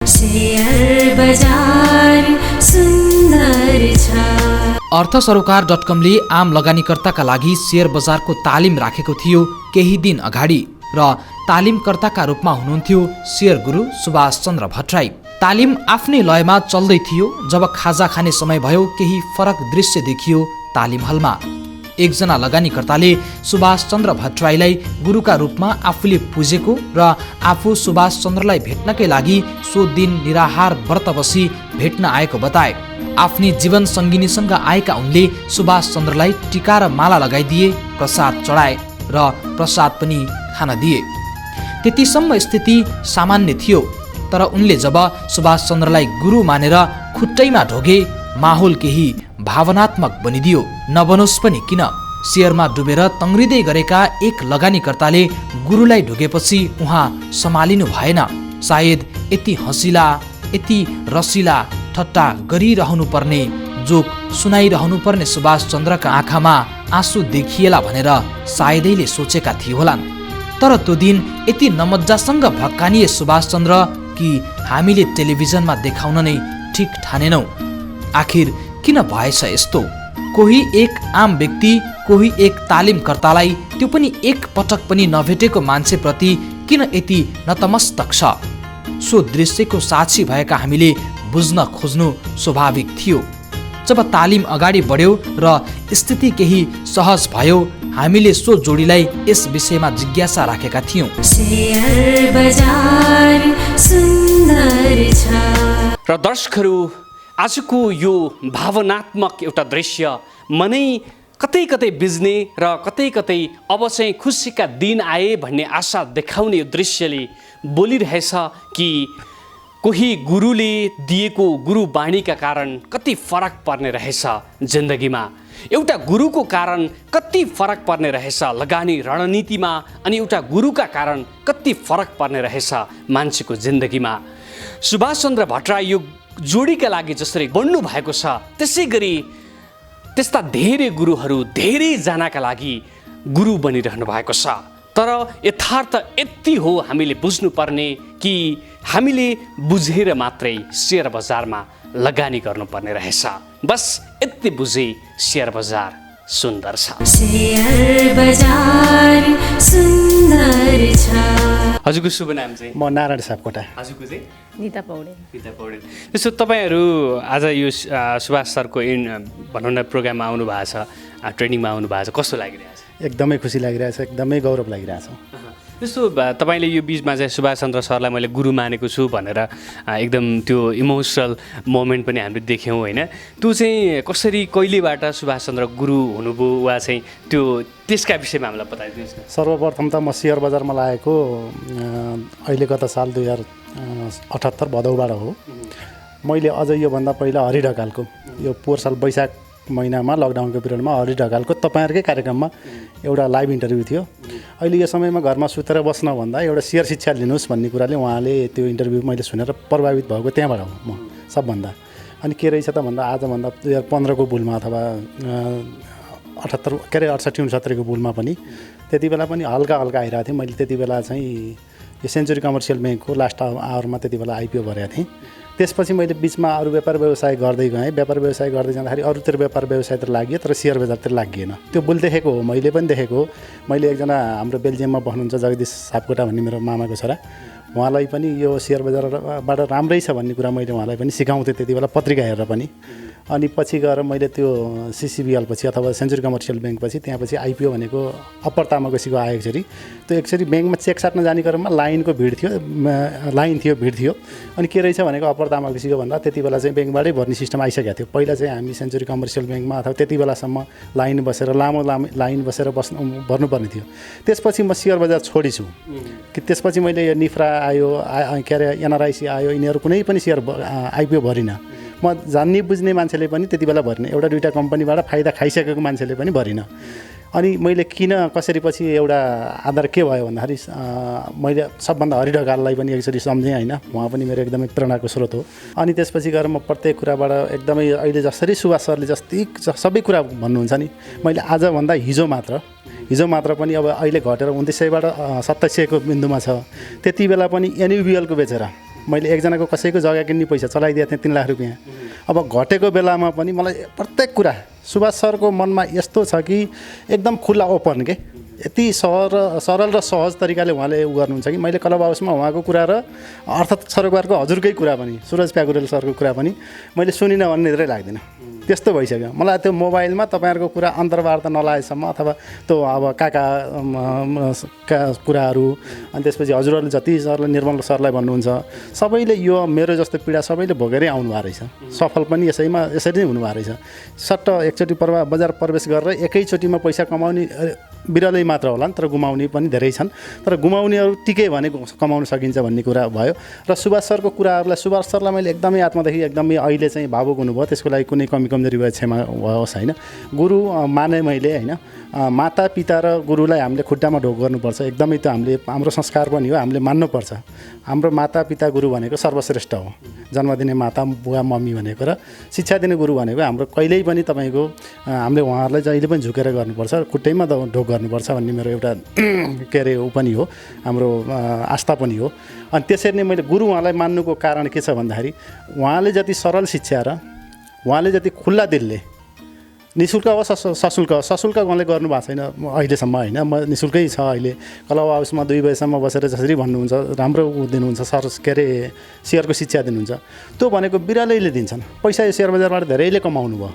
Share बजार सुन्दर छ। अर्थसरोकार.com ले आम लगानीकर्ताका लागि शेयर बजारको तालिम राखेको थियो केही दिन अगाडि र तालिमकर्ताका रूपमा हुनुहुन्थ्यो शेयर गुरु सुभाष चन्द्र भट्टराई। तालिम आफ्नै लयमा चल्दै थियो जब खाजा खाने समय भयो केही फरक दृश्य देखियो तालिम हलमा। एकजना लगानीकर्ताले सुभाष चन्द्र भट्टराईलाई गुरुका रूपमा आफूले पुजेको र आफू सुभाष चन्द्रलाई भेट्नकै लागि सो दिन निराहार व्रत बसी भेट्न आएको बताए। आफ्नी जीवन सङ्गिनीसँग आएका उनले सुभाष चन्द्रलाई टीका र माला लगाइदिए, प्रसाद चढाए र प्रसाद पनि खान दिए। त्यतिसम्म स्थिति सामान्य थियो, तर उनले जब सुभाष चन्द्रलाई गुरु मानेर खुट्टैमा ढोगे माहौल केही भावनात्मक बनिदियो। नबनोस् पनि किन, शेयरमा डुबेर तङ्ग्रिँदै गरेका एक लगानीकर्ताले गुरुलाई ढोगेपछि उहाँ सम्हालिनु भएन। सायद यति हँसिला, यति रसिला ठट्टा गरिरहनु पर्ने, जोक सुनाइरहनु पर्ने सुभाष चन्द्रका आँखामा आँसु देखिएला भनेर सायदैले सोचेका थिए होलान्। तर त्यो दिन यति नमज्जासँग भक्कानिए सुभाष चन्द्र कि हामीले टेलिभिजनमा देखाउन नै ठिक ठानेनौँ। आखिर किन भएछ यस्तो? कोही एक आम व्यक्ति, कोही एक तालिमकर्तालाई, त्यो पनि एक पटक पनि नभेटेको मान्छेप्रति किन यति नतमस्तक छ? सो दृश्यको साक्षी भएका हामीले बुझ्न खोज्नु स्वाभाविक थियो। जब तालिम अगाडि बढ्यो र स्थिति केही सहज भयो, हामीले सो जोडीलाई यस विषयमा जिज्ञासा राखेका थियौँ। शेयर बजार सुन्दर छ। र दर्शकहरू, आजको यो भावनात्मक एउटा दृश्य मनै कतै कतै बिज्ने र कतै कतै अब चाहिँ खुसीका दिन आए भन्ने आशा देखाउने यो दृश्यले बोलिरहेछ कि कोही गुरुले दिएको गुरुवाणीका कारण कति फरक पर्ने रहेछ जिन्दगीमा। एउटा गुरुको कारण कति फरक पर्ने रहेछ लगानी रणनीतिमा, अनि एउटा गुरुका कारण कति फरक पर्ने रहेछ मान्छेको जिन्दगीमा। सुभाष चन्द्र भट्टराई यो जोडीका लागि जसरी बन्नु भएको छ, त्यसै गरी त्यस्ता धेरै गुरुहरू धेरैजनाका लागि गुरु बनिरहनु भएको छ। तर यथार्थ यति हो, हामीले बुझ्नुपर्ने कि हामीले बुझेर मात्रै शेयर बजारमा लगानी गर्नुपर्ने रहेछ। बस यति बुझे शेयर बजार सुन्दर छ। शेयर बजार सुन्दर छ। हजुरको शुभ नाम चाहिँ? म नारायण सापकोटा। हजुरको चाहिँ? निता पौडेल। निता पौडेल। त्यसो तपाईँहरू आज यो सुभाष सरको भनौँ न प्रोग्राममा आउनु भएको छ, ट्रेनिङमा आउनु भएको छ, कस्तो लागिरहेछ? एकदमै खुसी लागिरहेछ, एकदमै गौरव लागिरहेछ। जस्तो तपाईँले यो बिचमा चाहिँ सुभाष चन्द्र सरलाई मैले गुरु मानेको छु भनेर एकदम त्यो इमोसनल मोमेन्ट पनि हामीले देख्यौँ होइन? त्यो चाहिँ कसरी, कहिलेबाट सुभाष चन्द्र गुरु हुनुभयो वा चाहिँ त्यो त्यसका विषयमा हामीलाई बताइदिनुहोस् न। सर्वप्रथम त म शेयर बजारमा लागेको अहिले गत साल 2078 भदौबाट हो। मैले अझ योभन्दा पहिला हरि ढकालको यो पोहोर साल वैशाख महिनामा लकडाउनको पिरियडमा हरि ढकालको तपाईँहरूकै कार्यक्रममा एउटा लाइभ इन्टरभ्यू थियो। अहिले यो समयमा घरमा सुतेर बस्नभन्दा एउटा शेयर शिक्षा लिनुहोस् भन्ने कुराले उहाँले त्यो इन्टरभ्यू मैले सुनेर प्रभावित भएको त्यहाँबाट हो म सबभन्दा। अनि के रहेछ त भन्दा आजभन्दा 2015 को बुलमा अथवा 68 69 को बुलमा पनि त्यति बेला पनि हल्का हल्का आइरहेको थियो। मैले त्यति बेला चाहिँ यो सेन्चुरी कमर्सियल ब्याङ्कको लास्ट आवरमा त्यति बेला आइपिओ भरेको थिएँ। त्यसपछि मैले बिचमा अरू व्यापार व्यवसाय गर्दै गएँ। व्यापार व्यवसाय गर्दै जाँदाखेरि अरूतिर व्यापार व्यवसायतिर लाग्यो, तर शेयर बजारतिर लागिएन। त्यो बुल देखेको हो, मैले पनि देखेको हो। मैले एकजना हाम्रो बेल्जियममा बस्नुहुन्छ जगदीश सापकोटा भन्ने मेरो मामाको छोरा, उहाँलाई पनि यो शेयर बजारबाट राम्रै छ भन्ने कुरा मैले उहाँलाई पनि सिकाउँथेँ त्यति बेला पत्रिका हेरेर पनि। अनि पछि गएर मैले त्यो सिसिबिएल पछि अथवा सेन्चुरी कमर्सियल ब्याङ्क पछि त्यहाँपछि आइपिओ भनेको अप्पर तामाकोसीको आयो एकचोटि। त्यो एकचोटि ब्याङ्कमा चेक साट्न जाने क्रममा लाइन थियो, भिड थियो। अनि के रहेछ भनेको अप्पर तामाकोसीको भन्दा त्यति बेला चाहिँ ब्याङ्कबाटै भर्ने सिस्टम आइसकेको थियो। पहिला चाहिँ हामी सेन्चुरी कमर्सियल ब्याङ्कमा अथवा त्यति बेलासम्म लाइन बसेर लामो लाइन बसेर भर्नुपर्ने थियो। त्यसपछि म शेयर बजार छोडिछु कि त्यसपछि मैले यो निफ्रा आयो, के अरे एनआरआइसी आयो, यिनीहरू कुनै पनि शेयर आइपिओ भरिनँ। म जान्ने बुझ्ने मान्छेले पनि त्यति बेला भरिनँ, एउटा दुईवटा कम्पनीबाट फाइदा खाइसकेको मान्छेले पनि भरिनँ। अनि मैले किन कसरी पछि एउटा आधार के भयो भन्दाखेरि मैले सबभन्दा हरि ढकाललाई पनि एकचोटि सम्झेँ होइन, उहाँ पनि मेरो एकदमै प्रेरणाको स्रोत हो। अनि त्यसपछि गएर म प्रत्येक कुराबाट एकदमै अहिले जसरी सुभाष सरले सबै कुरा भन्नुहुन्छ नि, मैले आजभन्दा हिजो मात्र पनि अब अहिले घटेर 2900बाट 2700 को बिन्दुमा छ। त्यति बेला पनि एनयुबिएलको बेचेर मैले एकजनाको कसैको जग्गा किन्ने पैसा चलाइदिएको थिएँ 3 लाख रुपियाँ। अब घटेको बेलामा पनि मलाई प्रत्येक कुरा सुभाष सरको मनमा यस्तो छ कि एकदम खुला ओपन के यति सरल र सहज तरिकाले उहाँले उ गर्नुहुन्छ कि मैले क्लब हाउसमा उहाँको कुरा र अर्थ सरोकारको हजुरकै कुरा पनि सुरज प्याकुरेल सरको कुरा पनि मैले सुनिनँ भन्ने धेरै लाग्दैन। त्यस्तो भइसक्यो मलाई त्यो मोबाइलमा तपाईँहरूको कुरा अन्तर्वार्ता नलागेसम्म अथवा त्यो अब काका कुराहरू अनि त्यसपछि हजुरहरूले जति सरलाई निर्मल सरलाई भन्नुहुन्छ सबैले यो मेरो जस्तो पीडा सबैले भोगेरै आउनुभएको रहेछ। सफल पनि यसरी नै हुनुभएको रहेछ। सट्ट एकचोटि बजार प्रवेश गरेर एकैचोटिमा पैसा कमाउने बिरलै मात्र होला नि, तर गुमाउने पनि धेरै छन्। तर गुमाउनेहरू टिके भने कमाउन सकिन्छ भन्ने कुरा भयो। र सुभाष सरको कुराहरूलाई सुभाष सरलाई मैले एकदमै आत्मादेखि एकदमै अहिले चाहिँ भावुक हुनुभयो, त्यसको लागि कुनै कमी कमजोरी भयो क्षमा होस् होइन। गुरु माने मैले होइन, माता पिता र गुरुलाई हामीले खुट्टामा ढोक गर्नुपर्छ, एकदमै त्यो हाम्रो संस्कार पनि हो, हामीले मान्नुपर्छ। हाम्रो माता पिता गुरु भनेको सर्वश्रेष्ठ हो। जन्म दिने माता बुवा मम्मी भनेको र शिक्षा दिने गुरु भनेको हाम्रो कहिल्यै पनि तपाईँको हामीले उहाँहरूलाई जहिले पनि झुकेर गर्नुपर्छ, खुट्टैमा ढोक गर्नुपर्छ भन्ने मेरो एउटा के अरे ऊ पनि हो, हाम्रो आस्था पनि हो। अनि त्यसरी नै मैले गुरु उहाँलाई मान्नुको कारण के छ भन्दाखेरि उहाँले जति सरल शिक्षा र उहाँले जति खुल्ला दिलले निःशुल्क होस् सशुल्क सशुल्क उहाँले गर्नुभएको छैन अहिलेसम्म होइन। म निःशुल्कै छ अहिले क्लब हाउसमा 2 बजेसम्म बसेर जसरी भन्नुहुन्छ राम्रो दिनुहुन्छ सर के अरे सेयरको शिक्षा दिनुहुन्छ, त्यो भनेको बिरलैले दिन्छन्। पैसा यो सेयर बजारबाट धेरैले कमाउनु भयो,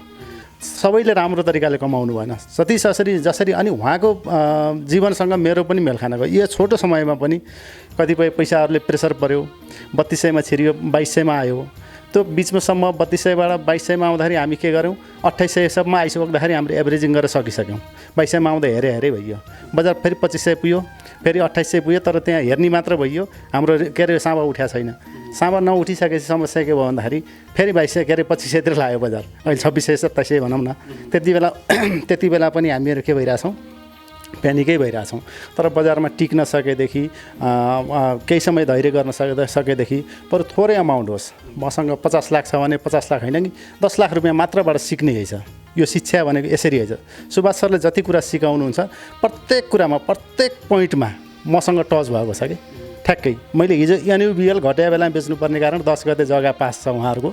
सबैले राम्रो तरिकाले कमाउनु भएन जसरी। अनि उहाँको जीवनसँग मेरो पनि मेल खाना गयो। यो छोटो समयमा पनि कतिपय पैसाहरूले प्रेसर पर्यो, 3200मा छिरियो, 2200मा आयो। त्यो बिचमासम्म 3200बाट 2200मा आउँदाखेरि हामी के गऱ्यौँ, 2800सम्म आइसक्दाखेरि हामीले एभरेजिङ गरेर सकिसक्यौँ। 2200मा आउँदा हेरे भइयो, बजार फेरि 2500 पुग्यो, फेरि 2800 पुग्यो। तर त्यहाँ हेर्ने मात्र भइयो, हाम्रो के अरे साँबा उठ्या छैन। साँबा नउठिसकेपछि समस्या के भयो भन्दाखेरि फेरि 2200 के अरे 2500 तिर लाग्यो बजार, अहिले 2600 2700 भनौँ न। त्यति बेला पनि हामीहरू के भइरहेछौँ, प्यानिकै भइरहेछौँ। तर बजारमा टिक्न सकेदेखि केही समय धैर्य गर्न सकेदेखि बरु थोरै अमाउन्ट होस्, मसँग 50 लाख छ भने 50 लाख होइन कि 10 लाख रुपियाँ मात्रबाट सिक्ने रहेछ। यो शिक्षा भनेको यसरी रहेछ। सुभाष सरले जति कुरा सिकाउनुहुन्छ प्रत्येक कुरामा प्रत्येक पोइन्टमा मसँग टच भएको छ कि ठ्याक्कै। मैले हिजो एनयुबिएल घटाए बेला बेच्नुपर्ने कारण 10 गते जग्गा पास छ उहाँहरूको,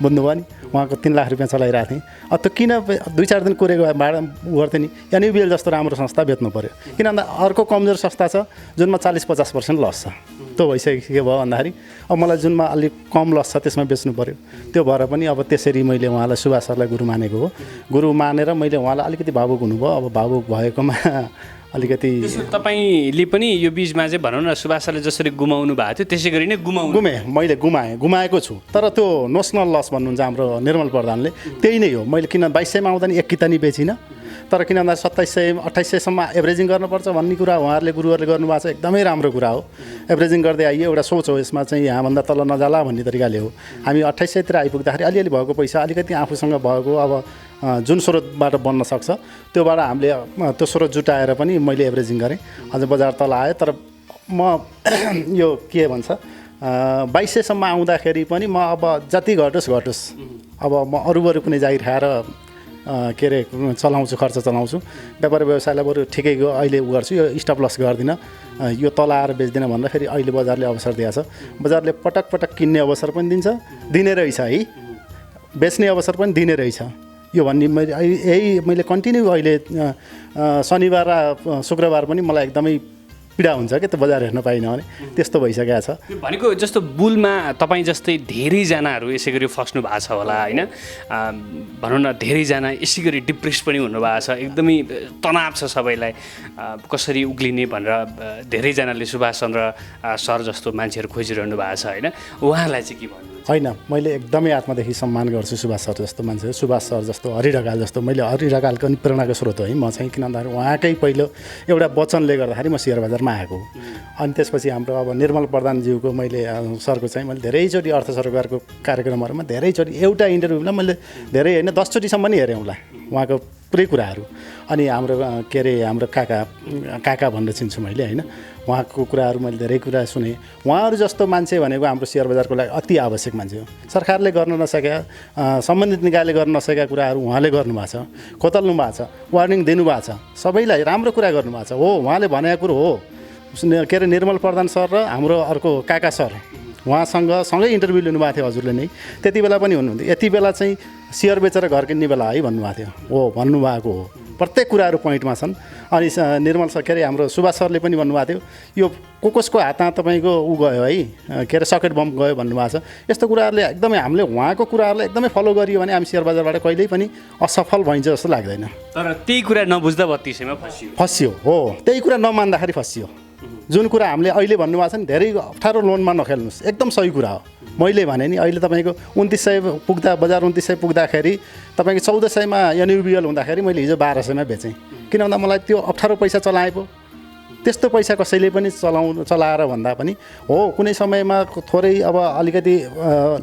बुझ्नुभयो नि, उहाँको 3 लाख रुपियाँ चलाइरहेको थिएँ। त्यो किन 2-4 दिन कुरेको भाडा गर्थेँ नि, एनयुबिएल जस्तो राम्रो संस्था बेच्नु पऱ्यो। किन भन्दा अर्को कमजोर संस्था छ जुनमा 40-50% लस छ, त्यो भइसक्यो भयो भन्दाखेरि अब मलाई जुनमा अलिक कम लस छ त्यसमा बेच्नु पऱ्यो। त्यो भएर पनि अब त्यसरी मैले उहाँलाई सुभाष सरलाई गुरु मानेको हो। गुरु मानेर मैले उहाँलाई अलिकति भावुक हुनुभयो। अब भावुक भएकोमा अलिकति तपाईँले पनि यो बिचमा चाहिँ भनौँ न सुभाष सरले जसरी गुमाउनु भएको थियो त्यसै गरी नै मैले गुमाएको छु। तर त्यो नोसनल लस भन्नुहुन्छ हाम्रो निर्मल प्रधानले, त्यही नै हो। मैले किन 2200मा आउँदा नि 1 कितानी बेचिनँ, तर किन भन्दा 2700-2800सम्म एभरेजिङ गर्नुपर्छ भन्ने कुरा उहाँहरूले गुरुहरूले गर्नुभएको छ, एकदमै राम्रो कुरा हो। एभरेजिङ गर्दै आइए, एउटा सोच हो यसमा चाहिँ यहाँभन्दा तल नजाला भन्ने तरिकाले हो। हामी 2800 तिर आइपुग्दाखेरि अलिअलि भएको पैसा अलिकति आफूसँग भएको अब जुन स्रोतबाट बन्न सक्छ त्योबाट हामीले त्यो स्रोत जुटाएर पनि मैले एभरेजिङ गरेँ, अझ बजार तल आयो। तर म यो के भन्छ 2200सम्म आउँदाखेरि पनि म अब जति घटोस् अब म अरू कुनै जागिर खाएर के अरे चलाउँछु, खर्च चलाउँछु। व्यापार व्यवसायलाई बरु ठिकैको अहिले उ गर्छु, यो स्टप लस गर्दिनँ, यो तल आएर बेच्दिनँ भन्दा फेरि अहिले बजारले अवसर दिएको छ। बजारले पटक किन्ने अवसर पनि दिने रहेछ है, बेच्ने अवसर पनि दिने रहेछ। यो भन्ने मैले कन्टिन्यू अहिले शनिबार र शुक्रबार पनि मलाई एकदमै पीडा हुन्छ कि त्यो बजार हेर्न पाइनँ भने, त्यस्तो भइसकेको छ। भनेको जस्तो बुलमा तपाईँ जस्तै धेरैजनाहरू यसै गरी फस्नु भएको छ होला होइन, भनौँ न धेरैजना यसै गरी डिप्रेस पनि हुनुभएको छ, एकदमै तनाव छ सबैलाई कसरी उक्लिने भनेर धेरैजनाले सुभाष चन्द्र सर जस्तो मान्छेहरू खोजिरहनु भएको छ होइन, उहाँलाई चाहिँ के भन्नु? होइन, मैले एकदमै आत्मादेखि सम्मान गर्छु सुभाष सर जस्तो मान्छे, सुभाष सर जस्तो, हरि ढकाल जस्तो। मैले हरि ढकालको पनि प्रेरणाको स्रोत हो है म चाहिँ, किन भन्दाखेरि उहाँकै पहिलो एउटा वचनले गर्दाखेरि म सेयर बजारमा आएको। अनि त्यसपछि हाम्रो अब निर्मल प्रधानज्यूको मैले सरको चाहिँ मैले धेरैचोटि अर्थ सरोकारको कार्यक्रमहरूमा धेरैचोटि एउटा इन्टरभ्यूलाई मैले धेरै होइन 10 चोटिसम्म नि हेरेँ होला उहाँको पुरै कुराहरू। अनि हाम्रो के अरे हाम्रो काका भनेर चिन्छु मैले होइन, उहाँको कुराहरू मैले धेरै कुरा सुने। उहाँहरू जस्तो मान्छे भनेको हाम्रो सेयर बजारको लागि अति आवश्यक मान्छे हो। सरकारले गर्न नसकेका, सम्बन्धित निकायले गर्न नसकेका कुराहरू उहाँले गर्नुभएको छ, खोतल्नु भएको छ, वार्निङ दिनुभएको छ, सबैलाई राम्रो कुरा गर्नुभएको छ। हो, उहाँले भनेको कुरो हो। के अरे निर्मल प्रधान सर र हाम्रो अर्को काका सर उहाँसँग सँगै इन्टरभ्यू लिनुभएको थियो हजुरले नै, त्यति बेला पनि हुनुहुन्थ्यो। यति बेला चाहिँ सेयर बेचेर घर किन्ने बेला है भन्नुभएको थियो। हो, भन्नुभएको हो, प्रत्येक कुराहरू पोइन्टमा छन्। अनि निर्मल सर के अरे हाम्रो सुभाष सरले पनि भन्नुभएको थियो यो कसको हातमा तपाईँको ऊ गयो है, के अरे सकेट बम गयो भन्नुभएको छ। यस्तो कुराहरूले एकदमै हामीले उहाँको कुराहरूलाई एकदमै फलो गरियो भने हामी सेयर बजारबाट कहिल्यै पनि असफल भइन्छ जस्तो लाग्दैन। तर त्यही कुरा नबुझ्दा 3200मा फसियो। हो, त्यही कुरा नमान्दाखेरि फसियो। जुन कुरा हामीले अहिले भन्नुभएको छ नि, धेरै अप्ठ्यारो लोनमा नखेल्नुहोस्, एकदम सही कुरा हो। मैले भने नि अहिले तपाईँको 2900 पुग्दा, बजार 2900 पुग्दाखेरि तपाईँको 1400मा एनयुबिएल हुँदाखेरि मैले हिजो 1200मा बेचेँ। किन भन्दा मलाई त्यो अप्ठ्यारो पैसा चलाए पो। त्यस्तो पैसा कसैले पनि चलाएर भन्दा पनि हो, कुनै समयमा थोरै अब अलिकति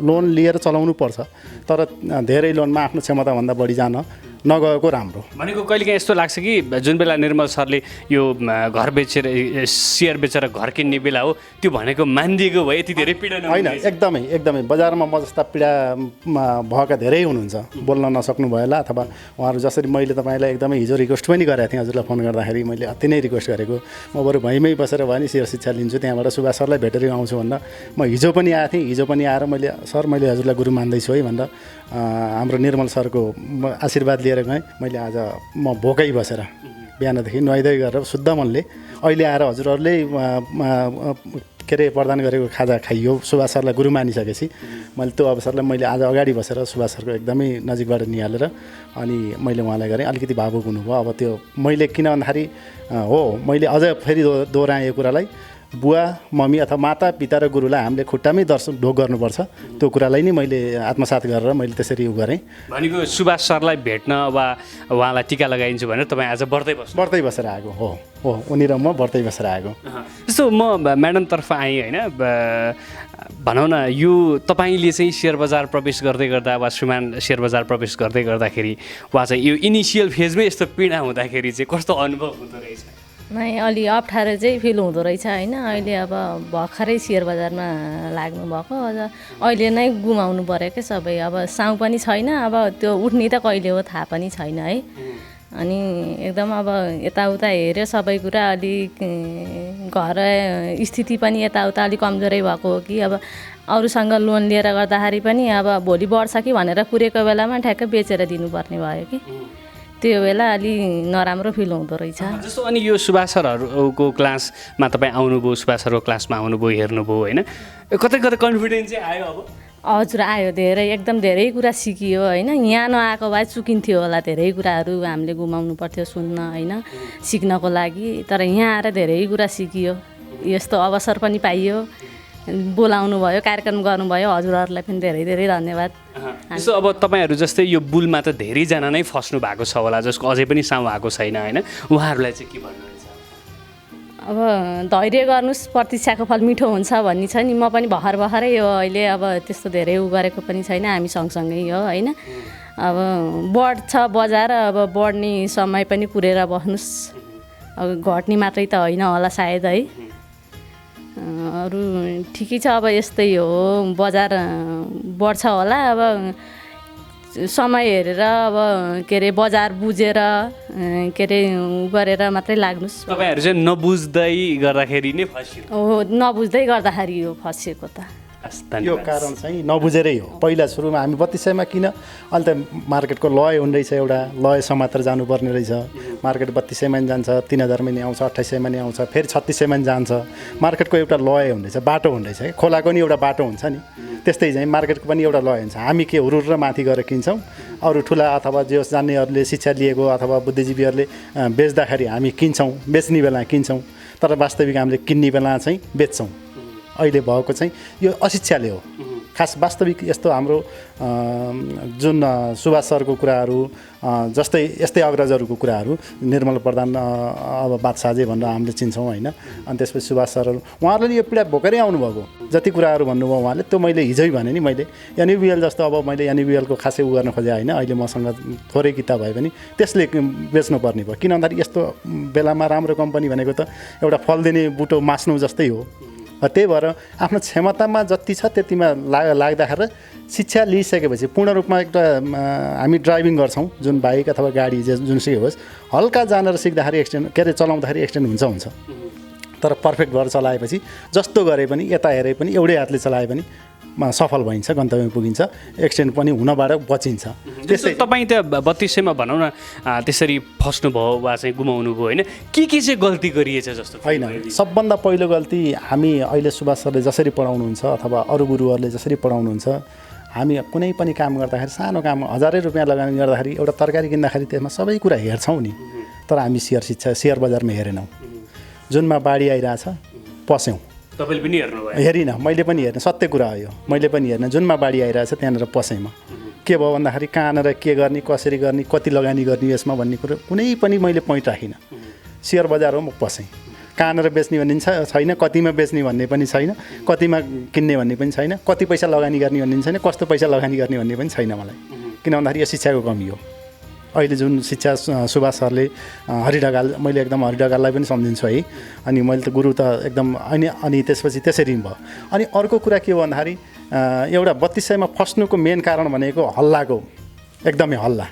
लोन लिएर चलाउनु पर्छ, तर धेरै लोनमा आफ्नो क्षमताभन्दा बढी जान नगएको राम्रो। भनेको कहिलेकाहीँ यस्तो लाग्छ कि जुन बेला निर्मल सरले यो घर बेचेर सेयर बेचेर घर किन्ने बेला हो, त्यो भनेको मानिदिएको भए यति धेरै पीडा होइन। एकदमै एकदमै बजारमा म जस्ता पीडामा भएका धेरै हुनुहुन्छ, बोल्न नसक्नु भयो होला, अथवा उहाँहरू जसरी मैले तपाईँलाई एकदमै हिजो रिक्वेस्ट पनि गरेको थिएँ हजुरलाई फोन गर्दाखेरि, मैले अति नै रिक्वेस्ट गरेको म बरु भैमै बसेर भयो नि सेयर शिक्षा लिन्छु, त्यहाँबाट सुभाष सरलाई भेटेर आउँछु भनेर म हिजो पनि आएको थिएँ। हिजो पनि आएर मैले सर मैले हजुरलाई गुरु मान्दैछु है भनेर हाम्रो निर्मल सरको आशीर्वाद लिएर गएँ। मैले आज म भोकै बसेर बिहानदेखि नुहाइधुवाइ गरेर शुद्ध मनले अहिले आएर हजुरहरूले के अरे प्रदान गरेको खाजा खाइयो, सुभाष सरलाई गुरु मानिसकेपछि मैले त्यो अवसरलाई मैले आज अगाडि बसेर सुभाष सरको एकदमै नजिकबाट निहालेर अनि मैले उहाँलाई गरेँ। अलिकति भावुक हुनुभयो। अब त्यो मैले किन भन्दाखेरि हो, मैले अझ फेरि दोहोऱ्याएँ यो कुरालाई, बुवा मम्मी अथवा माता पिता र गुरुलाई हामीले खुट्टामै दर्शन ढोक गर्नुपर्छ, त्यो कुरालाई नै मैले आत्मसात गरेर मैले त्यसरी उ गरेँ। भनेको सुभाष सरलाई भेट्न वा उहाँलाई टिका लगाइन्छु भनेर तपाईँ आज व्रतै बसेर आएको हो। हो, उनी र म व्रतै बसेर आएको। जस्तो म म्याडमतर्फ आएँ होइन, भनौँ न यो तपाईँले चाहिँ सेयर बजार प्रवेश गर्दै गर्दा वा श्रीमान सेयर बजार प्रवेश गर्दै गर्दाखेरि वा चाहिँ यो इनिसियल फेजमै यस्तो पीडा हुँदाखेरि चाहिँ कस्तो अनुभव हुँदो रहेछ? नै अलि अप्ठ्यारो चाहिँ फिल हुँदो रहेछ होइन। अहिले अब भर्खरै सेयर बजारमा लाग्नु भएको, अझ अहिले नै गुमाउनु पऱ्यो क्या सबै। अब साउ पनि छैन, अब त्यो उठ्ने त कहिले हो थाहा पनि छैन है। अनि एकदम अब यताउता हेऱ्यो सबै कुरा, अलिक घर स्थिति पनि यताउता अलिक कमजोरै भएको हो कि अब अरूसँग लोन लिएर गर्दाखेरि पनि अब भोलि बढ्छ कि भनेर कुरेको बेलामा ठ्याक्कै बेचेर दिनुपर्ने भयो कि त्यो बेला अलि नराम्रो फिल हुँदो रहेछ। जस्तो अनि यो सुभाष सरहरूको क्लासमा तपाईँ आउनुभयो, सुभाष सरको क्लासमा आउनुभयो, हेर्नुभयो होइन, कतै कतै कन्फिडेन्स चाहिँ आयो? अब हजुर आयो, धेरै एकदम धेरै कुरा सिकियो होइन। यहाँ नआएको भए चुकिन्थ्यो होला, धेरै कुराहरू हामीले गुमाउनु पर्थ्यो सुन्न होइन, सिक्नको लागि। तर यहाँ आएर धेरै कुरा सिकियो, यस्तो अवसर पनि पाइयो, बोलाउनु भयो, कार्यक्रम गर्नुभयो, हजुरहरूलाई पनि धेरै धेरै धन्यवाद। जस्तो अब तपाईँहरू जस्तै यो बुलमा त धेरैजना नै फस्नु भएको छ होला, जसको अझै पनि साउ आएको छैन होइन, उहाँहरूलाई चाहिँ के भन्नुहुन्छ? अब धैर्य गर्नुहोस्, प्रतीक्षाको फल मिठो हुन्छ भन्ने छ नि। म पनि भर्खरै हो अहिले, अब त्यस्तो धेरै उ गरेको पनि छैन, हामी सँगसँगै हो होइन। अब बढ्छ बजार, अब बढ्ने समय पनि कुरेर बस्नुहोस्, अब घट्ने मात्रै त होइन होला सायद है। अरू ठिकै छ, अब यस्तै हो, बजार बढ्छ होला। अब समय हेरेर अब के अरे बजार बुझेर के अरे गरेर मात्रै लाग्नुहोस्। तपाईँहरू चाहिँ नबुझ्दै गर्दाखेरि नै फस्यो? हो, नबुझ्दै गर्दाखेरि हो फसिएको त। यो कारण चाहिँ नबुझेरै हो। पहिला सुरुमा हामी 3200मा किन, अहिले त मार्केटको लय हुने रहेछ, एउटा लय समातेर जानुपर्ने रहेछ। मार्केट 3200मा नि जान्छ, 3000मा नि आउँछ, 2800मा नि आउँछ, फेरि 3600मा नि जान्छ। मार्केटको एउटा लय हुँदैछ, बाटो हुँदैछ है, खोलाको नि एउटा बाटो हुन्छ नि, त्यस्तै चाहिँ मार्केटको पनि एउटा लय हुन्छ। हामी के हुरुर माथि गएर किन्छौँ, अरू ठुला अथवा जे जान्नेहरूले शिक्षा लिएको अथवा बुद्धिजीवीहरूले बेच्दाखेरि हामी किन्छौँ, बेच्ने बेला किन्छौँ, तर वास्तविक हामीले किन्ने बेला चाहिँ बेच्छौँ। अहिले भएको चाहिँ यो अशिक्षाले हो खास। वास्तविक यस्तो हाम्रो जुन सुभाष सरको कुराहरू, जस्तै यस्तै अग्रजहरूको कुराहरू, निर्मल प्रधान अब बादशाहजे भनेर हामीले चिन्छौँ होइन। अनि त्यसपछि सुभाष सरहरू उहाँहरूले यो पीडा भोगेरै आउनुभएको, जति कुराहरू भन्नुभयो उहाँले, त्यो मैले हिजै भने नि। मैले एनयुबिएल जस्तो अब मैले एनयुबिएलको खासै उ गर्न खोजेँ होइन, अहिले मसँग थोरै किताब भए पनि त्यसले बेच्नुपर्ने भयो। किन भन्दाखेरि यस्तो बेलामा राम्रो कम्पनी भनेको त एउटा फल दिने बुटो मास्नु जस्तै हो। त्यही भएर आफ्नो क्षमतामा जति छ त्यतिमा लाग्दाखेरि शिक्षा लिइसकेपछि पूर्ण रूपमा एउटा हामी ड्राइभिङ गर्छौँ, जुन बाइक अथवा गाडी जुन सुकै होस्, हल्का जानेर सिक्दाखेरि एक्सिडेन्ट के अरे चलाउँदाखेरि एक्सिडेन्ट हुन्छ। तर पर्फेक्ट भएर चलाएपछि जस्तो गरे पनि यता हेरे पनि एउटै हातले चलाए पनि सफल भइन्छ, गन्तव्यमा पुगिन्छ, एक्सिडेन्ट पनि हुनबाट बचिन्छ। त्यस्तै तपाईँ त 3200मा भनौँ न त्यसरी फस्नुभयो वा चाहिँ गुमाउनु भयो होइन, के चाहिँ गल्ती गरिएछ जस्तो? होइन, सबभन्दा पहिलो गल्ती हामी अहिले सुभाष सरले जसरी पढाउनुहुन्छ अथवा अरू गुरुहरूले जसरी पढाउनुहुन्छ, हामी कुनै पनि काम गर्दाखेरि सानो काम 1000 रुपियाँ लगानी गर्दाखेरि एउटा तरकारी किन्दाखेरि त्यसमा सबै कुरा हेर्छौँ नि, तर हामी सेयर बजारमा हेरेनौँ। जुनमा बाढी आइरहेछ पस्यौँ, तपाईँले पनि हेर्नुभयो? हेरिनँ, मैले पनि हेर्न, सत्य कुरा हो यो, मैले पनि हेर्न। जुनमा बाढी आइरहेछ त्यहाँनिर पसेँ म। के भयो भन्दाखेरि कहाँनिर के गर्ने, कसरी गर्ने, कति लगानी गर्ने यसमा भन्ने कुरो कुनै पनि मैले पोइन्ट राखिनँ। सेयर बजार हो, म पसेँ। कहाँनिर बेच्ने भन्ने छैन, कतिमा बेच्ने भन्ने पनि छैन, कतिमा किन्ने भन्ने पनि छैन, कति पैसा लगानी गर्ने भन्ने पनि छैन, कस्तो पैसा लगानी गर्ने भन्ने पनि छैन मलाई। किन भन्दाखेरि यो शिक्षाको कमी हो। अहिले जुन शिक्षा सुभाष सरले हरि ढकाल, मैले एकदम हरि ढकाललाई पनि सम्झिन्छु है। अनि मैले त गुरु त एकदम अनि त्यसपछि त्यसरी भयो। अनि अर्को कुरा के हो भन्दाखेरि एउटा 3200मा फस्नुको मेन कारण भनेको हल्लाको, एकदमै हल्ला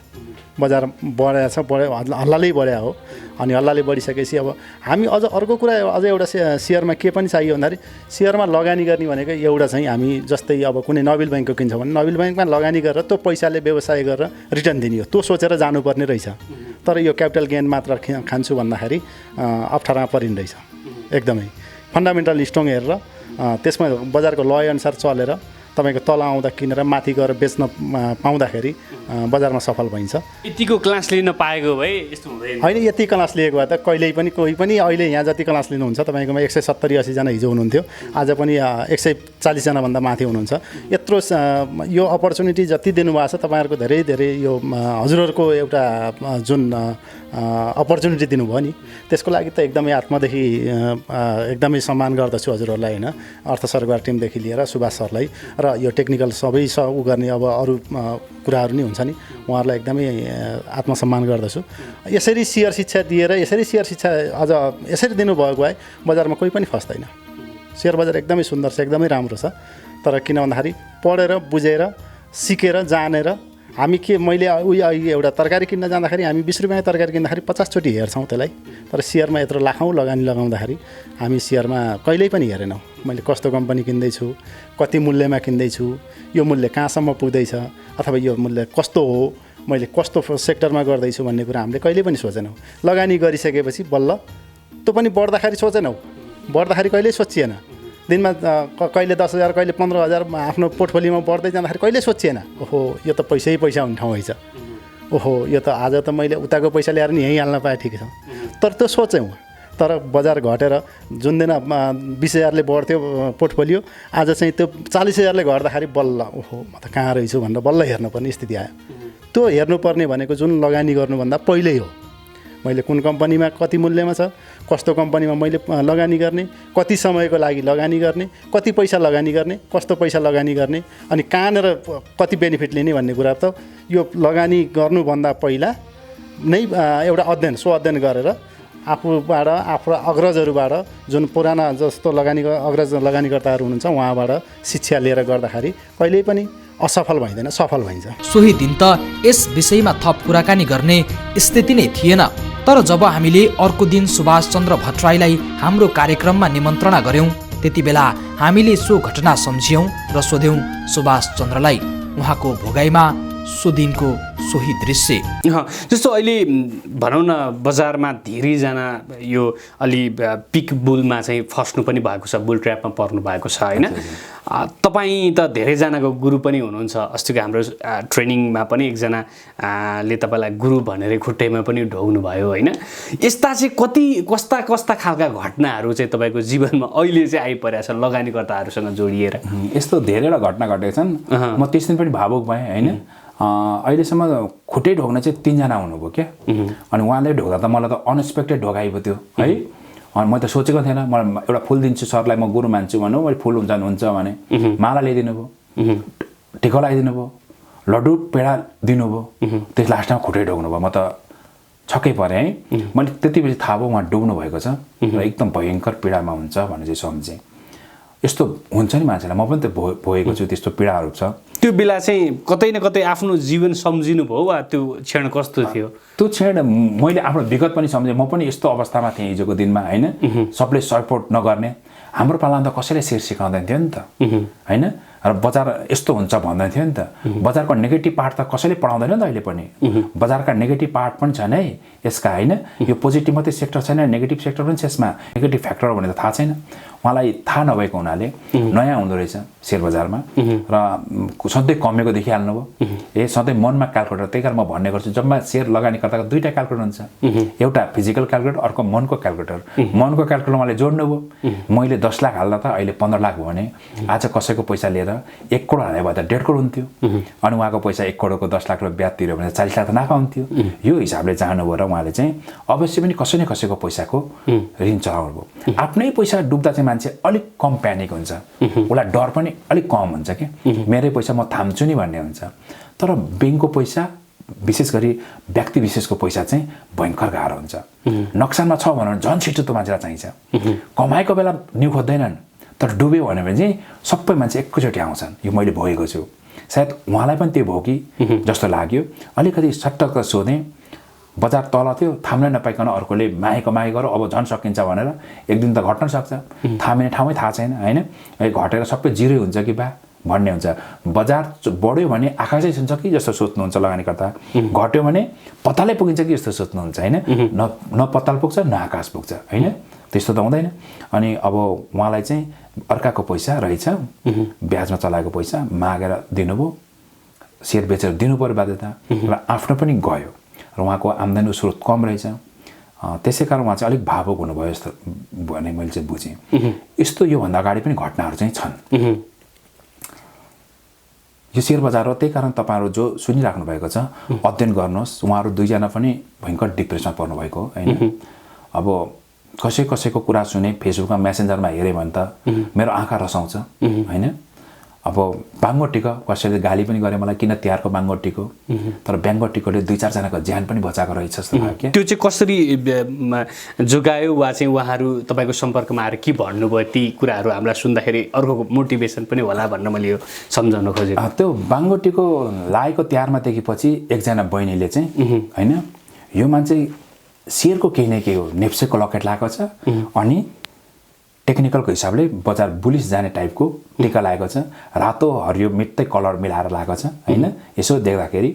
बजार बढाएको छ, हल्लाले बढ्या हो। अनि हल्लाले बढिसकेपछि अब हामी अझ अर्को कुरा अझ एउटा सेयरमा के पनि चाहियो भन्दाखेरि सेयरमा लगानी गर्ने भनेको एउटा चाहिँ हामी जस्तै अब कुनै नोबेल ब्याङ्कको किन्छ भने नोबेल ब्याङ्कमा लगानी गरेर त्यो पैसाले व्यवसाय गरेर रिटर्न दिने हो, त्यो सोचेर जानुपर्ने रहेछ। तर यो क्यापिटल गेन मात्र खान्छु भन्दाखेरि अप्ठ्यारोमा परिने रहेछ। एकदमै फन्डामेन्टल स्ट्रङ हेरेर त्यसमा बजारको ल अनुसार चलेर तपाईँको तल आउँदा किनेर माथि गएर बेच्न पाउँदाखेरि बजारमा सफल भइन्छ। यतिको क्लास लिन पाएको भए यस्तो हुँदैन। होइन, यति क्लास लिएको भए त कहिल्यै पनि कोही पनि अहिले यहाँ जति क्लास लिनुहुन्छ तपाईँकोमा 170-80जना हिजो हुनुहुन्थ्यो, आज पनि 140जना भन्दा माथि हुनुहुन्छ। यत्रो यो अपर्च्युनिटी जति दिनुभएको छ तपाईँहरूको धेरै धेरै यो हजुरहरूको एउटा जुन अपर्च्युनिटी दिनुभयो नि, त्यसको लागि त एकदमै आत्मादेखि एकदमै सम्मान गर्दछु हजुरहरूलाई होइन। अर्थ सरकार टिमदेखि लिएर सुभाष सरलाई र यो टेक्निकल सबै उ गर्ने अब अरू कुराहरू नि हुन्छ नि, उहाँहरूलाई एकदमै आत्मसम्मान गर्दछु। यसरी सेयर शिक्षा दिएर यसरी सेयर शिक्षा अझ यसरी दिनुभएको भए बजारमा कोही पनि फस्दैन। सेयर बजार एकदमै सुन्दर छ, एकदमै राम्रो छ। तर किन भन्दाखेरि पढेर बुझेर सिकेर जानेर हामी के मैले एउटा तरकारी किन्न जाँदाखेरि हामी 20 रुपियाँ तरकारी किन्दाखेरि 50 चोटि हेर्छौँ त्यसलाई। तर सेयरमा यत्रो लाखौँ लगानी लगाउँदाखेरि हामी सेयरमा कहिल्यै पनि हेरेनौँ। मैले कस्तो कम्पनी किन्दैछु, कति मूल्यमा किन्दैछु, यो मूल्य कहाँसम्म पुग्दैछ अथवा यो मूल्य कस्तो हो, मैले कस्तो सेक्टरमा गर्दैछु भन्ने कुरा हामीले कहिले पनि सोचेनौँ। लगानी गरिसकेपछि बल्ल त्यो पनि बढ्दाखेरि सोचेनौँ, बढ्दाखेरि कहिल्यै सोचिएन। दिनमा कहिले 10,000 कहिले 15,000 आफ्नो पोर्टफोलियोमा बढ्दै जाँदाखेरि कहिले सोचिएन ओहो यो त पैसै पैसा हुने ठाउँ रहेछ, ओहो यो त आज त मैले उताको पैसा ल्याएर नि यहीँ हाल्न पाएँ, ठिक छ। तर त्यो सोच्यौँ। तर बजार घटेर जुन दिन 20,000ले बढ्थ्यो पोर्टफोलियो, आज चाहिँ त्यो 40,000ले घट्दाखेरि बल्ल ओहो म त कहाँ रहेछु भनेर बल्ल हेर्नुपर्ने स्थिति आयो। त्यो हेर्नुपर्ने भनेको जुन लगानी गर्नुभन्दा पहिल्यै हो। मैले कुन कम्पनीमा कति मूल्यमा छ, कस्तो कम्पनीमा मैले लगानी गर्ने, कति समयको लागि लगानी गर्ने, कति पैसा लगानी गर्ने, कस्तो पैसा लगानी गर्ने, अनि कहाँनिर कति बेनिफिट लिने भन्ने कुरा त यो लगानी गर्नुभन्दा पहिला नै एउटा अध्ययन अध्ययन गरेर आफूबाट आफ्नो अग्रजहरूबाट जुन पुराना जस्तो अग्रज लगानीकर्ताहरू हुनुहुन्छ उहाँबाट शिक्षा लिएर गर्दाखेरि कहिल्यै पनि असफल भइँदैन, सफल भइन्छ। सोही दिन त यस विषयमा थप कुराकानी गर्ने स्थिति नै थिएन। तर जब हामीले अर्को दिन सुभाष चन्द्र भट्टराईलाई हाम्रो कार्यक्रममा निमन्त्रणा गर्यौं, त्यति बेला हामीले सो घटना सम्झ्यौं र सोध्यौं सुभाष चन्द्रलाई। उहाँको भोगाईमा सो दिनको सोही दृश्य जस्तो अहिले भनौँ न बजारमा धेरैजना यो अलि पिक बुलमा चाहिँ फस्नु पनि भएको छ, बुल ट्र्यापमा पर्नु भएको छ होइन। तपाईँ त धेरैजनाको गुरु पनि हुनुहुन्छ। अस्तिको हाम्रो ट्रेनिङमा पनि एकजनाले तपाईँलाई गुरु भनेर खुट्टैमा पनि ढोग्नु भयो होइन। यस्ता चाहिँ कस्ता खालका घटनाहरू चाहिँ तपाईँको जीवनमा अहिले चाहिँ आइपरेको छ लगानीकर्ताहरूसँग जोडिएर? यस्तो धेरैवटा घटना घटेका छन्। म त्यस दिन पनि भावुक भएँ होइन। अहिलेसम्म खुट्टै ढोग्न चाहिँ 3 जना हुनुभयो क्या। अनि उहाँले ढोग्दा त मलाई त अनएक्सपेक्टेड ढोगाइपो थियो है। अनि मैले त सोचेको थिएन, मलाई एउटा फुल दिन्छु सरलाई, म गुरु मान्छु भनौँ, मैले फुल हुन्छ भने माला ल्याइदिनु भयो, टिका लगाइदिनु भयो, लड्डु पेडा दिनुभयो, त्यस लास्टमा खुट्टै ढोग्नु भयो। म त छक्कै परेँ है। मैले त्यति बेला थाहा भयो उहाँ डुब्नु भएको छ र एकदम भयङ्कर पीडामा हुन्छ भनेर चाहिँ सम्झेँ। यस्तो हुन्छ नि मान्छेलाई, म पनि त भोगेको छु, त्यस्तो पीडाहरू छ। त्यो बेला चाहिँ कतै न कतै आफ्नो जीवन सम्झिनु भयो वा त्यो क्षण कस्तो थियो? त्यो क्षण मैले आफ्नो विगत पनि सम्झेँ। म पनि यस्तो अवस्थामा थिएँ हिजोको दिनमा होइन। सबले सपोर्ट नगर्ने, हाम्रो पालामा त कसैले सेयर सिकाउँदैन थियो नि त होइन। र बजार यस्तो हुन्छ भन्दैन थियो नि त। बजारको नेगेटिभ पार्ट त कसैले पढाउँदैन नि त अहिले पनि। बजारका नेगेटिभ पार्ट पनि छन् है यसका होइन। यो पोजिटिभ मात्रै सेक्टर छैन, नेगेटिभ सेक्टर पनि छ यसमा। नेगेटिभ फ्याक्टर भनेर थाहा छैन उहाँलाई। थाहा नभएको हुनाले नयाँ हुँदो रहेछ सेयर बजारमा र सधैँ कमेको देखिहाल्नु भयो। सधैँ मनमा क्यालकुलेटर, त्यही कारण म भन्ने गर्छु जम्मा सेयर लगानीकर्ताको दुईवटा क्यालकुलेटर हुन्छ, एउटा फिजिकल क्यालकुलेटर, अर्को मनको क्यालकुलेटर। मनको क्यालकुलेटर उहाँले जोड्नुभयो। मैले 10 लाख हाल्दा त अहिले 15 लाख भयो भने आज कसैको पैसा लिएर 1 करोड हाले भए त 1.5 करोड हुन्थ्यो। अनि उहाँको पैसा 1 करोडको 10 लाख रुपियाँ ब्याज तिर्यो भने 40 लाख त नाफा हुन्थ्यो। यो हिसाबले जानुभयो र उहाँले चाहिँ अवश्य पनि कसै न कसैको पैसाको ऋण चलाउनु भयो। आफ्नै पैसा डुब्दा चाहिँ मान्छे अलिक कम प्यानिक हुन्छ, उसलाई डर पनि अलिक कम हुन्छ कि मेरै पैसा म थाम्छु नि भन्ने हुन्छ। तर ब्याङ्कको पैसा, विशेष गरी व्यक्ति विशेषको पैसा चाहिँ भयङ्कर गाह्रो हुन्छ। नक्सानमा छ भनेर झन् छिटो त मान्छेलाई चाहिन्छ। कमाएको बेला न्यु खोज्दैनन्, तर डुब्यो भने चाहिँ सबै मान्छे एकैचोटि आउँछन्। यो मैले भोगेको छु। सायद उहाँलाई पनि त्यो भयो कि जस्तो लाग्यो। अलिकति सट्टक सोधेँ, बजार तल थियो, थाम्नै नपाइकन अर्कोले मागेको गरौँ अब झन् सकिन्छ भनेर एक दिन त घट्न सक्छ। थामिने ठाउँमै थाहा छैन होइन। घटेर सबै जिरो हुन्छ कि बा भन्ने हुन्छ। बजार बढ्यो भने आकाशै छुन्छ कि जस्तो सोच्नुहुन्छ लगानीकर्ता, घट्यो भने पत्तालै पुगिन्छ कि जस्तो सोच्नुहुन्छ होइन। न पत्ताल पुग्छ न आकाश पुग्छ होइन, त्यस्तो त हुँदैन। अनि अब उहाँलाई चाहिँ अर्काको पैसा रहेछ, ब्याजमा चलाएको पैसा मागेर दिनुभयो, सेयर बेचेर दिनु पर्यो बाध्यता, र आफ्नो पनि गयो र उहाँको आम्दानी स्रोत कम रहेछ। त्यसै कारण उहाँ चाहिँ अलिक भावुक हुनुभयो जस्तो भने मैले चाहिँ बुझेँ। यस्तो योभन्दा अगाडि पनि घटनाहरू चाहिँ छन् यो सेयर बजार हो। त्यही कारण तपाईँहरू जो सुनिराख्नु भएको छ अध्ययन गर्नुहोस्। उहाँहरू दुईजना पनि भयङ्कर डिप्रेसनमा पर्नुभएको होइन। अब कसैको कुरा सुने, फेसबुकमा मेसेन्जरमा हेरेँ भने त मेरो आँखा रसाउँछ होइन। अब बाङ्गो टिको कसैले गाली पनि गरे मलाई, किन तिहारको बाङ्गो टिको, तर बाङ्गो टिकोले 2-4 जनाको ज्यान पनि बचाएको रहेछ जस्तो लाग्यो। त्यो चाहिँ कसरी जोगायो वा चाहिँ उहाँहरू तपाईँको सम्पर्कमा आएर के भन्नुभयो? ती कुराहरू हामीलाई सुन्दाखेरि अर्को मोटिभेसन पनि होला भनेर मैले यो सम्झाउन खोजेँ। त्यो बाङ्गो टिको लागेको तिहारमा देखेपछि एकजना बहिनीले चाहिँ होइन, यो मान्छे सेयरको केही न केही हो, नेप्सेको लकेट लगाएको छ अनि टेक्निकलको हिसाबले बजार बुलिस जाने टाइपको टिका लागेको छ, रातो हरियो मिट्टै कलर मिलाएर लागेको छ होइन। यसो देख्दाखेरि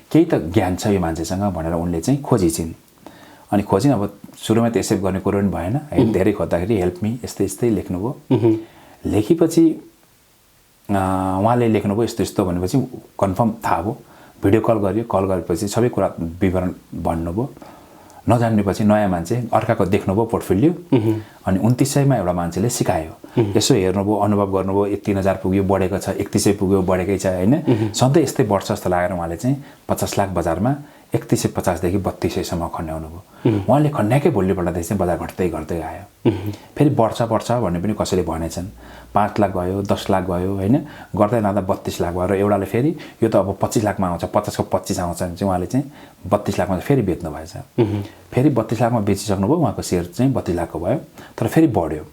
केही त ज्ञान छ यो मान्छेसँग भनेर उनले चाहिँ खोजिन्। अनि खोजिन्, अब सुरुमा त एक्सेप्ट गर्ने कुरो पनि भएन है। धेरै खोज्दाखेरि हेल्प मी यस्तै यस्तै लेख्नुभयो। लेखेपछि उहाँले लेख्नुभयो यस्तो यस्तो भनेपछि कन्फर्म थाहा भयो। भिडियो कल गरियो, कल गरेपछि सबै कुरा विवरण भन्नुभयो। नजान्नेपछि नयाँ मान्छे अर्काको देख्नुभयो पोर्टफोलियो, अनि 2900मा एउटा मान्छेले सिकायो। यसो हेर्नुभयो, अनुभव गर्नुभयो, 3000 पुग्यो बढेको छ, 3100 पुग्यो बढेकै छ होइन। सधैँ यस्तै बढ्छ जस्तो लागेर उहाँले चाहिँ 50 लाख बजारमा 3150 देखि 3200सम्म खन्याउनु भयो। उहाँले खन्याएकै भोलिपल्टदेखि चाहिँ बजार घट्दै घट्दै आयो। फेरि बढ्छ भन्ने पनि कसैले भनेछन्। 5 लाख भयो, 10 लाख भयो होइन, गर्दै लाँदा 32 लाख भयो। र एउटाले फेरि यो त अब 25 लाखमा आउँछ, 50 को 25 आउँछ भने चाहिँ उहाँले चाहिँ 32 लाखमा फेरि बेच्नु भएछ। फेरि 32 लाखमा बेचिसक्नुभयो, उहाँको सेयर चाहिँ 32 लाखको भयो। तर फेरि बढ्यो,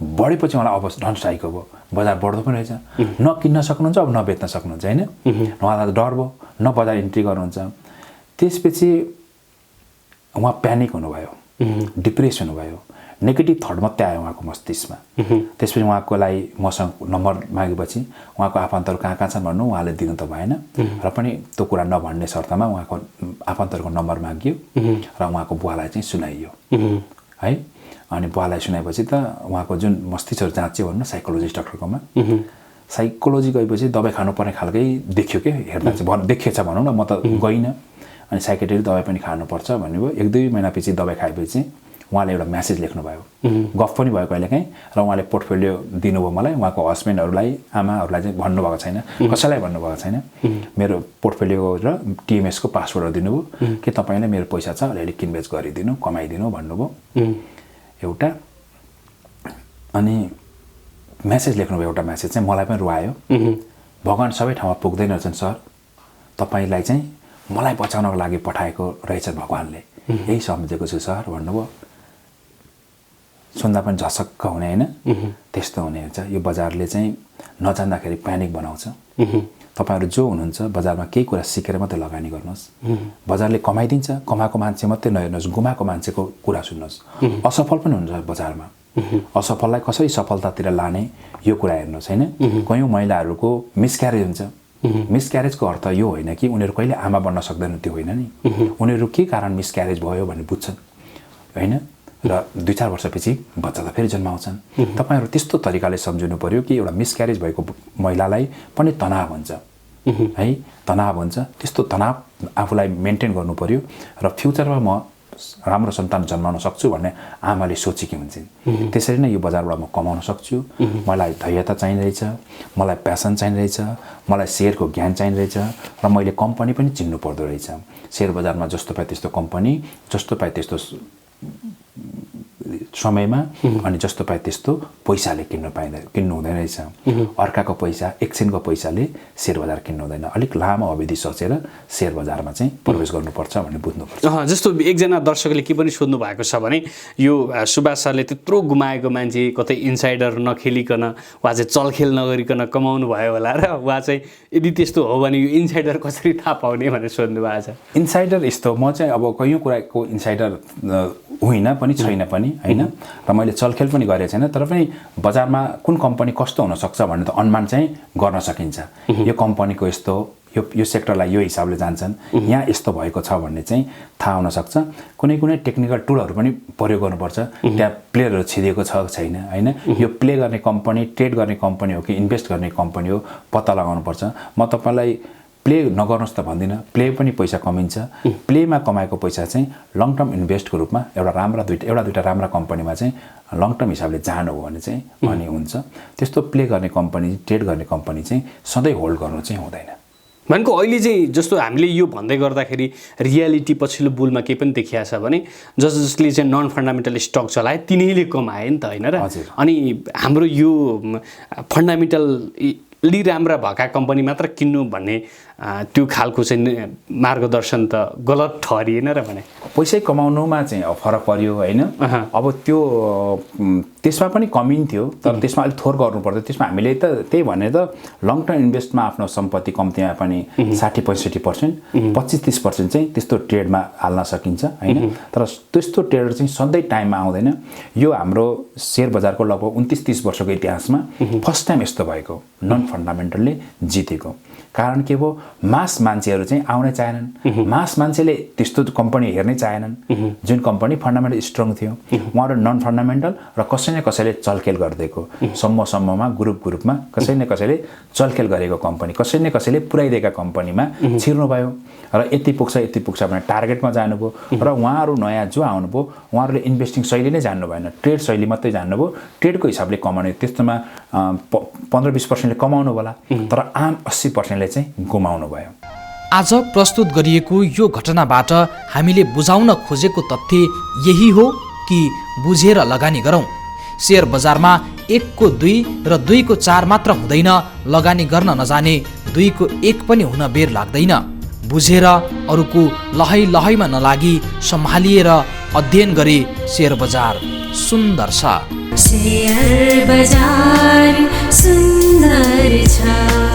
बढेपछि उहाँलाई अब धनसाईको भयो, बजार बढ्दो पनि रहेछ। न किन्न सक्नुहुन्छ अब न बेच्न सक्नुहुन्छ होइन। उहाँलाई डर भयो, न बजार इन्ट्री गर्नुहुन्छ। त्यसपछि उहाँ प्यानिक हुनुभयो, डिप्रेस हुनुभयो, नेगेटिभ थट मात्रै आयो उहाँको मस्तिष्कमा। त्यसपछि उहाँको लागि मसँग नम्बर मागेपछि उहाँको आफन्तहरू कहाँ कहाँ छन् भन्नु, उहाँले दिनु त भएन र पनि त्यो कुरा नभन्ने शर्तमा उहाँको आफन्तहरूको नम्बर मागियो र उहाँको बुवालाई चाहिँ सुनाइयो है। अनि बुवालाई सुनाएपछि त उहाँको जुन मस्तिष्कहरू जाँच्यो भन्नु साइकोलोजिस्ट डाक्टरकोमा, साइकोलोजी गएपछि दबाई खानुपर्ने खालकै देखियो कि हेर्दा चाहिँ देखिएछ भनौँ न। म त गइनँ, अनि साइकेट्रिक दबाई पनि खानुपर्छ भन्नुभयो। 1-2 महिनापछि दबाई खाएपछि उहाँले एउटा म्यासेज लेख्नुभयो, गफ पनि भयो कहिलेकाहीँ। र उहाँले पोर्टफोलियो दिनुभयो मलाई, उहाँको हस्बेन्डहरूलाई आमाहरूलाई चाहिँ भन्नुभएको छैन, कसैलाई भन्नुभएको छैन। मेरो पोर्टफोलियो र टिएमएसको पासवर्डहरू दिनुभयो कि तपाईँले मेरो पैसा छ अलिअलि किनबेच गरिदिनु, कमाइदिनु भन्नुभयो एउटा। अनि म्यासेज लेख्नुभयो, एउटा म्यासेज चाहिँ मलाई पनि रुवायो। भगवान् सबै ठाउँमा पुग्दैन रहेछन् सर, तपाईँलाई चाहिँ मलाई बचाउनको लागि पठाएको रहेछ भगवान्ले, यही सम्झेको छु सर भन्नुभयो। सुन्दा पनि झसक्क हुने होइन, त्यस्तो हुने हुन्छ। यो बजारले चाहिँ नजान्दाखेरि प्यानिक बनाउँछ। तपाईँहरू जो हुनुहुन्छ बजारमा केही कुरा सिकेर मात्रै लगानी गर्नुहोस्। बजारले कमाइदिन्छ, कमाएको मान्छे मात्रै नहेर्नुहोस्, गुमाएको मान्छेको कुरा सुन्नुहोस्। असफल पनि हुन्छ बजारमा, असफललाई कसरी सफलतातिर लाने यो कुरा हेर्नुहोस् होइन। कयौँ महिलाहरूको मिसक्यारेज हुन्छ। मिसक्यारेजको अर्थ यो होइन कि उनीहरू कहिले आमा बन्न सक्दैनन्, त्यो होइन नि। उनीहरू के कारण मिसक्यारेज भयो भन्ने बुझ्छन् होइन, र 2-4 वर्षपछि बच्चा त फेरि जन्माउँछन्। तपाईँहरू त्यस्तो तरिकाले सम्झिनु पर्यो कि एउटा मिसक्यारेज भएको महिलालाई पनि तनाव हुन्छ है, तनाव हुन्छ। त्यस्तो तनाव आफूलाई मेन्टेन गर्नु पर्यो र फ्युचरमा म राम्रो सन्तान जन्माउन सक्छु भन्ने आमाले सोचेकी हुन्छन्। त्यसरी नै यो बजारबाट म कमाउन सक्छु, मलाई धैर्यता चाहिँरहेछ, मलाई प्यासन चाहिँरहेछ, मलाई सेयरको ज्ञान चाहिँरहेछ र मैले कम्पनी पनि चिन्नु पर्दो रहेछ। सेयर बजारमा जस्तो पाए त्यस्तो कम्पनी, जस्तो पाए त्यस्तो समयमा अनि जस्तो पाए त्यस्तो पैसाले किन्नु हुँदैन रहेछ। अर्काको पैसा, एकछिनको पैसाले सेयर बजार किन्नु हुँदैन। अलिक लामो अवधि सोचेर सेयर बजारमा चाहिँ प्रवेश गर्नुपर्छ भन्ने बुझ्नुपर्छ। जस्तो एकजना दर्शकले के पनि सोध्नु भएको छ भने यो सुभाष सरले त्यत्रो गुमाएको मान्छे कतै इन्साइडर नखेलिकन वा चाहिँ चलखेल नगरिकन कमाउनु भयो होला र वा चाहिँ यदि त्यस्तो हो भने यो इन्साइडर कसरी थाहा पाउने भनेर सोध्नु भएको छ। इन्साइडर यस्तो, म चाहिँ अब कयौँ कुराको इन्साइडर होइन पनि छैन पनि होइन, र मैले चलखेल पनि गरेको छैन, तर पनि बजारमा कुन कम्पनी कस्तो हुनसक्छ भन्ने त अनुमान चाहिँ गर्न सकिन्छ। यो कम्पनीको यस्तो, यो सेक्टरलाई यो हिसाबले जान्छन्, यहाँ यस्तो भएको छ भन्ने चाहिँ थाहा हुनसक्छ। कुनै कुनै टेक्निकल टुलहरू पनि प्रयोग गर्नुपर्छ, त्यहाँ प्लेयरहरू छिरिएको छ छैन होइन, यो प्ले गर्ने कम्पनी, ट्रेड गर्ने कम्पनी हो कि इन्भेस्ट गर्ने कम्पनी हो पत्ता लगाउनुपर्छ। म तपाईँलाई प्ले नगर्नुहोस् त भन्दिनँ, प्ले पनि पैसा कमिन्छ। प्लेमा कमाएको पैसा चाहिँ लङ टर्म इन्भेस्टको रूपमा एउटा दुईवटा राम्रा कम्पनीमा चाहिँ लङ टर्म हिसाबले जानु हो भने चाहिँ अनि हुन्छ। त्यस्तो प्ले गर्ने कम्पनी, ट्रेड गर्ने कम्पनी चाहिँ सधैँ होल्ड गर्नु चाहिँ हुँदैन। भनेको अहिले चाहिँ जस्तो हामीले यो भन्दै गर्दाखेरि रियालिटी पछिल्लो बुलमा केही पनि देखिया छ भने जसले चाहिँ नन फन्डामेन्टल स्टक चलाए तिनीले कमाए नि त होइन र। अनि हाम्रो यो फन्डामेन्टली राम्रा भएका कम्पनी मात्र किन्नु भन्ने त्यो खालको चाहिँ मार्गदर्शन त गलत ठहरिएन र भने पैसै कमाउनुमा चाहिँ फरक पर्यो होइन। अब त्यो त्यसमा पनि कमिन्थ्यो, तर त्यसमा अलिक थोर गर्नुपर्थ्यो। त्यसमा हामीले त त्यही भने त लङ टर्म इन्भेस्टमा आफ्नो सम्पत्ति कम्तीमा पनि 60-65%, 25-30% चाहिँ त्यस्तो ट्रेडमा हाल्न सकिन्छ होइन। तर त्यस्तो ट्रेडर चाहिँ सधैँ टाइममा आउँदैन। यो हाम्रो सेयर बजारको लगभग 29-30 वर्षको इतिहासमा फर्स्ट टाइम यस्तो भएको, नन फन्डामेन्टलले जितेको। कारण के हो, मास मान्छेहरू चाहिँ आउनै चाहेनन्, मास मान्छेले त्यस्तो कम्पनी हेर्नै चाहेनन् जुन कम्पनी फन्डामेन्टल स्ट्रङ थियो। उहाँहरू नन फन्डामेन्टल र कसै न कसैले चलखेल गरिदिएको, समूहमा ग्रुपमा कसै न कसैले चलखेल गरेको कम्पनी, कसै न कसैले पुर्याइदिएका कम्पनीमा छिर्नुभयो र यति पुग्छ भने टार्गेटमा जानुभयो। र उहाँहरू नयाँ जो आउनुभयो उहाँहरूले इन्भेस्टिङ शैली नै जान्नु भएन, ट्रेड शैली मात्रै जान्नुभयो। ट्रेडको हिसाबले कमाउने, त्यस्तोमा 15-20% कमाउनु होला, तर आम 80% चाहिँ गुमाउनु भयो। आज प्रस्तुत गरिएको यो घटनाबाट हामीले बुझाउन खोजेको तथ्य यही हो कि बुझेर लगानी गरौँ। सेयर बजारमा 1 को 2 र 2 को 4 मात्र हुँदैन, लगानी गर्न नजाने 2 को 1 पनि हुन बेर लाग्दैन। बुझेर अरूको लहैमा नलागी सम्हालिएर अध्ययन गरे सेयर बजार सुन्दर छ। शेयर बजार सुन्दर छ।